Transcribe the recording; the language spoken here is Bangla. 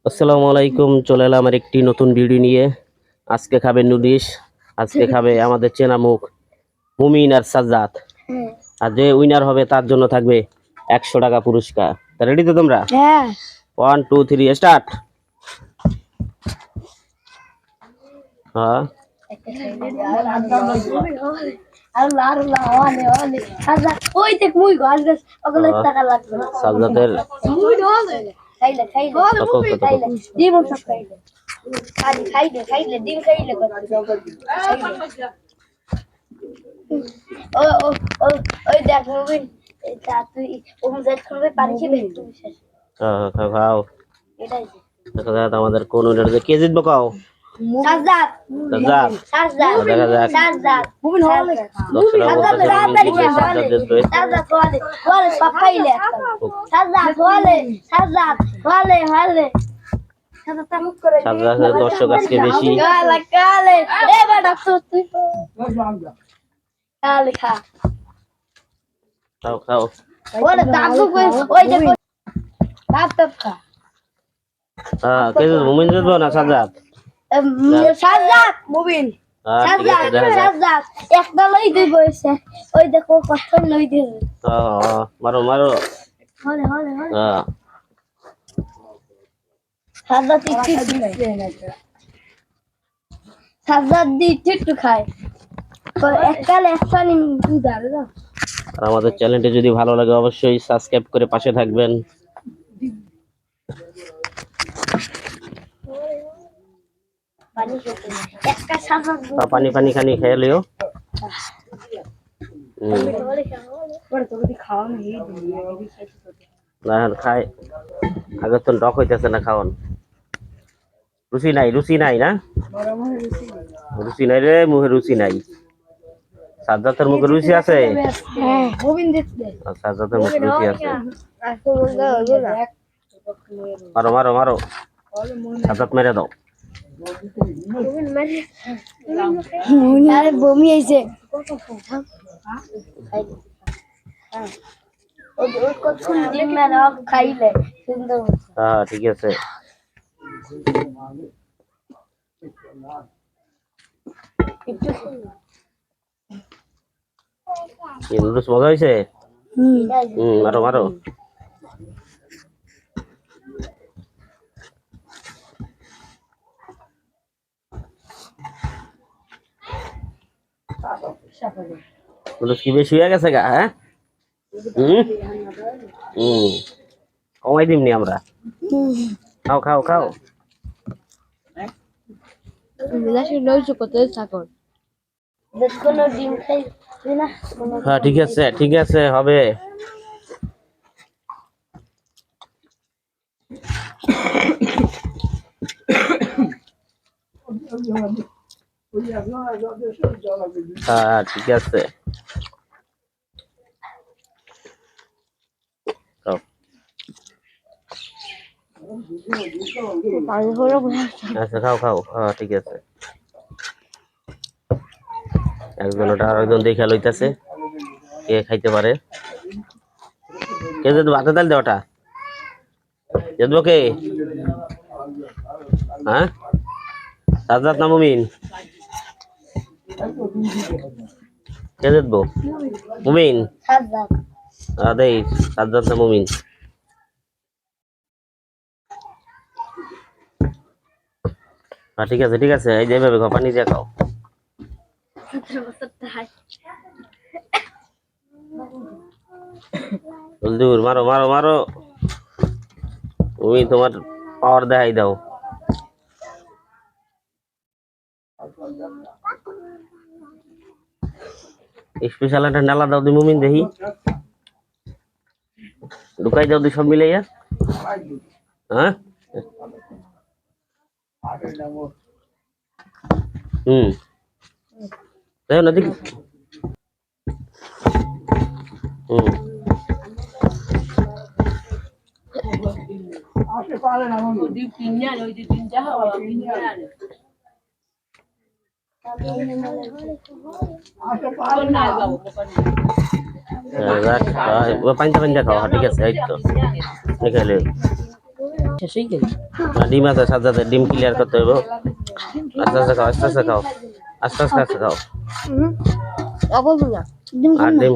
আসসালামু আলাইকুম, চলে এলাম আমার একটি নতুন ভিডিও নিয়ে। আজকে খাবে নুডিস, আজকে খাবে আমাদের চেনা মুখ মুমিন আর সাজ্জাদ। আর যে উইনার হবে তার জন্য থাকবে 100 টাকা পুরস্কার। তা রেডি তো তোমরা? হ্যাঁ 1 2 3 স্টার্ট। হ্যাঁ সাজ্জাদের খাও। দেখা যাক আমাদের কোন উইনার কে জিতবে। কাও সাজ্জাদ সাজ্জাদ, সাজ্জাদ দেখা যাক। সাজ্জাদ মুমিন হলে দর্শকরা বলতেছে মুমিন জিতবে, সাজ্জাদ জিতবে। সাজ্জাদ হলে হলে সব খাইলে সাজ্জাদ হলে সাজ্জাদ হলে হলে সাজ্জাদের দর্শক আজকে বেশি। কালে কালে এ বেটা তুই কালে খা খাও খাও। ওরে দাদু কই ওই যে দাদু খা হ্যাঁ, কে জিতবে? মুমিন জিতবে না সাজ্জাদ? সাজ্জাদ মুমিন হ্যাঁ, ঠিক আছে, সাজ্জাদ দেখা যাক। সাজ্জাদ একটা লই দুই বইছে ওই দেখো কত লই দিছে মারো মারো। হলে হলে হলে হ্যাঁ সাজ্জাদ সাজ্জাদ দি একটু খায় তো এককালে একসানি দুধ আর না আর আমাদের চ্যানেলটি যদি ভালো লাগে অবশ্যই সাবস্ক্রাইব করে পাশে থাকবেন। পানি খেতে একটা সাজ্জাদ পানি পানি খানি খেয়ে লিও। পরে তো যদি খাওয়া না এই না খাই আগে তো টক হইতেছে না খাওয়ান। রুচি নাই, রুচি নাই না, রুচি নাই রে, মুখে রুচি নাই। সাজ্জাদের মুখে রুচি আছে? হ্যাঁ গোবিন্দ দেখতে সাজ্জাদের মুখে রুচি আছে। মারো মারো মারো, সাজ্জাদ মেরে দাও। আরে বমি আইছে খাইলে সুন্দর হ্যাঁ ঠিক আছে। নুডলস মজা হয়েছে? মারো মারো। নুডলস কি বেশি হয়ে গেছে গা? হ্যাঁ কমাই দিমনি আমরা। খাও খাও খাও। হ্যাঁ ঠিক আছে ঠিক আছে, হবে। হ্যাঁ ঠিক আছে। খাও। আচ্ছা খাও খাও, হ্যাঁ ঠিক আছে। একজন ওটা আরেকজন দেখে লইতেছে কে খাইতে পারে। কে যদি ভাতে ডাল দেওয়াটা জিতবো কে? হ্যাঁ সাজ্জাদ না মুমিন? কে জিতবো? মুমিন? সাজ্জাদ দেই সাজ্জাদ না মুমিন? হ্যাঁ ঠিক আছে ঠিক আছে, এই যে এইভাবে খাও, পানি দিয়ে খাও। জলদি মারো মারো মারো, তুমি তোমার পাওয়ার দেখাই দাও। স্পেশাল একটা নালা দাও দি মুমিন, দেখি ঢুকাই দাও দি সব মিলাইয়া। হ্যাঁ দেখো না দেখি। পানিটা পানিটা খাও, ঠিক আছে এই তো। না, ডিম আছে সাজ্জাদের, ডিম ক্লিয়ার করতে হবে। আস্তে আস্তে খাও, আস্তে আস্তে খাও, আস্তে আস্তে খাও। অবশ্যই না ডিম আর ডিম